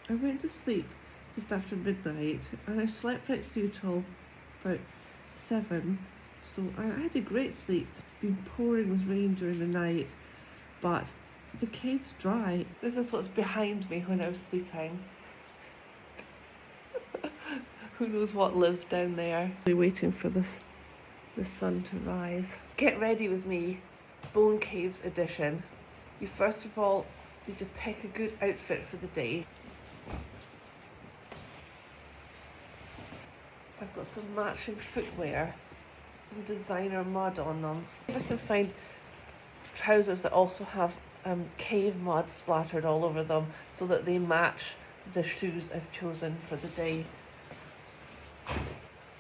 I went to sleep just after midnight and I slept right through till about 7. So I had a great sleep. It's been pouring with rain during the night, but the cave's dry. This is what's behind me when I was sleeping. Who knows what lives down there. We're waiting for the sun to rise. Get ready with me, Bone Caves edition. You first of all need to pick a good outfit for the day. I've got some matching footwear and designer mud on them. If I can find trousers that also have cave mud splattered all over them so that they match the shoes I've chosen for the day.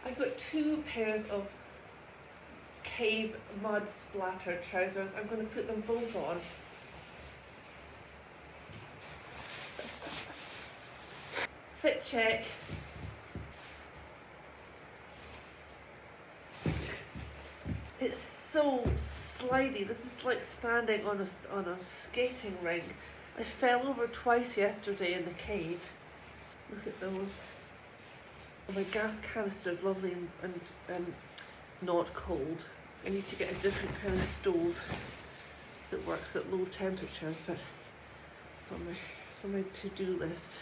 I've got 2 pairs of cave mud splattered trousers. I'm going to put them both on. Fit check. It's so slidey. This is like standing on a skating rink. I fell over twice yesterday in the cave. Look at those. My gas canister is lovely and not cold. So I need to get a different kind of stove that works at low temperatures, but it's on my to-do list.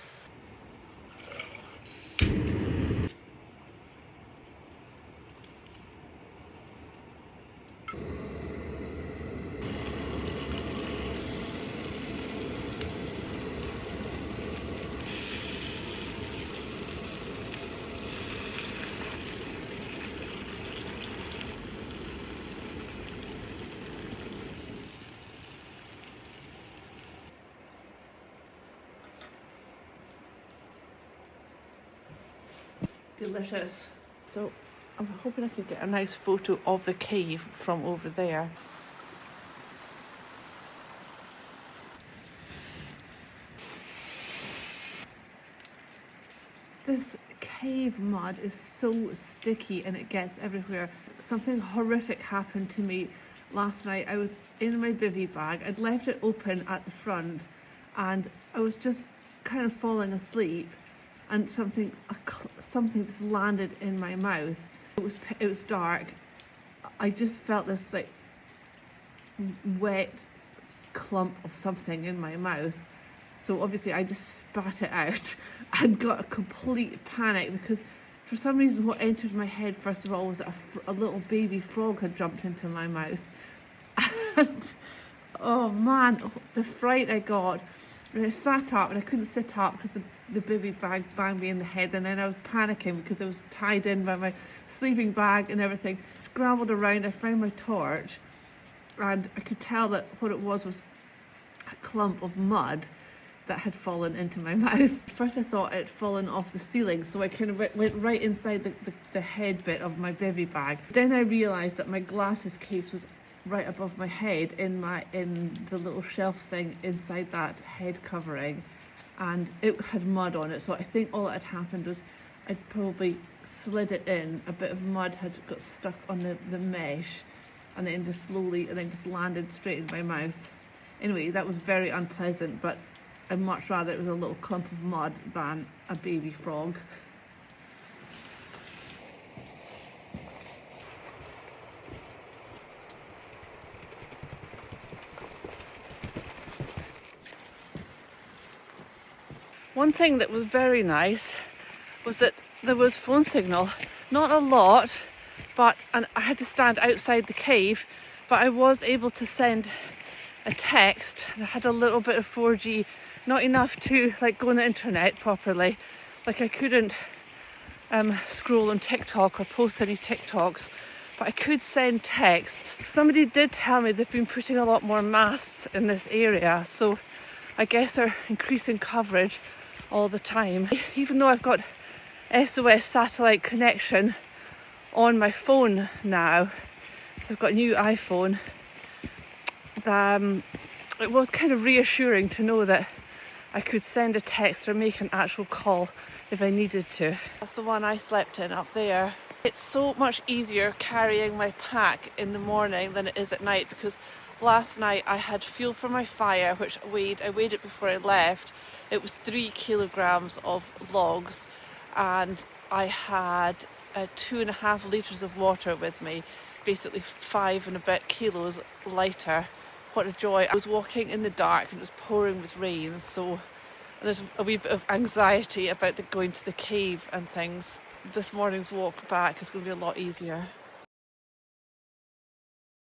Delicious. So I'm hoping I could get a nice photo of the cave from over there. This cave mud is so sticky and it gets everywhere. Something horrific happened to me last night. I was in my bivvy bag. I'd left it open at the front and I was just kind of falling asleep, and something just landed in my mouth. It was dark. I just felt this like wet clump of something in my mouth. So obviously I just spat it out and got a complete panic because for some reason what entered my head first of all was that a little baby frog had jumped into my mouth. And oh man, the fright I got. And I sat up and I couldn't sit up because the bivvy bag banged me in the head, and then I was panicking because I was tied in by my sleeping bag and everything. Scrambled around, I found my torch, and I could tell that what it was a clump of mud that had fallen into my mouth. First I thought it had fallen off the ceiling, so I kind of went right inside the head bit of my bivvy bag. Then I realised that my glasses case was right above my head in the little shelf thing inside that head covering, and it had mud on it. So I think all that had happened was I'd probably slid it in, a bit of mud had got stuck on the mesh, and then just landed straight in my mouth. Anyway, that was very unpleasant, but I'd much rather it was a little clump of mud than a baby frog. One thing that was very nice was that there was phone signal. Not a lot, and I had to stand outside the cave, but I was able to send a text. I had a little bit of 4G, not enough to like go on the internet properly. Like I couldn't scroll on TikTok or post any TikToks, but I could send texts. Somebody did tell me they've been putting a lot more masts in this area, so I guess they're increasing coverage all the time. Even though I've got SOS satellite connection on my phone now, I've got a new iPhone, it was kind of reassuring to know that I could send a text or make an actual call if I needed to. That's the one I slept in up there. It's so much easier carrying my pack in the morning than it is at night, because last night I had fuel for my fire, which I weighed it before I left. It was 3 kilograms of logs, and I had 2.5 litres of water with me, basically 5 and a bit kilos lighter. What a joy. I was walking in the dark and it was pouring with rain, so there's a wee bit of anxiety about going to the cave and things. This morning's walk back is going to be a lot easier.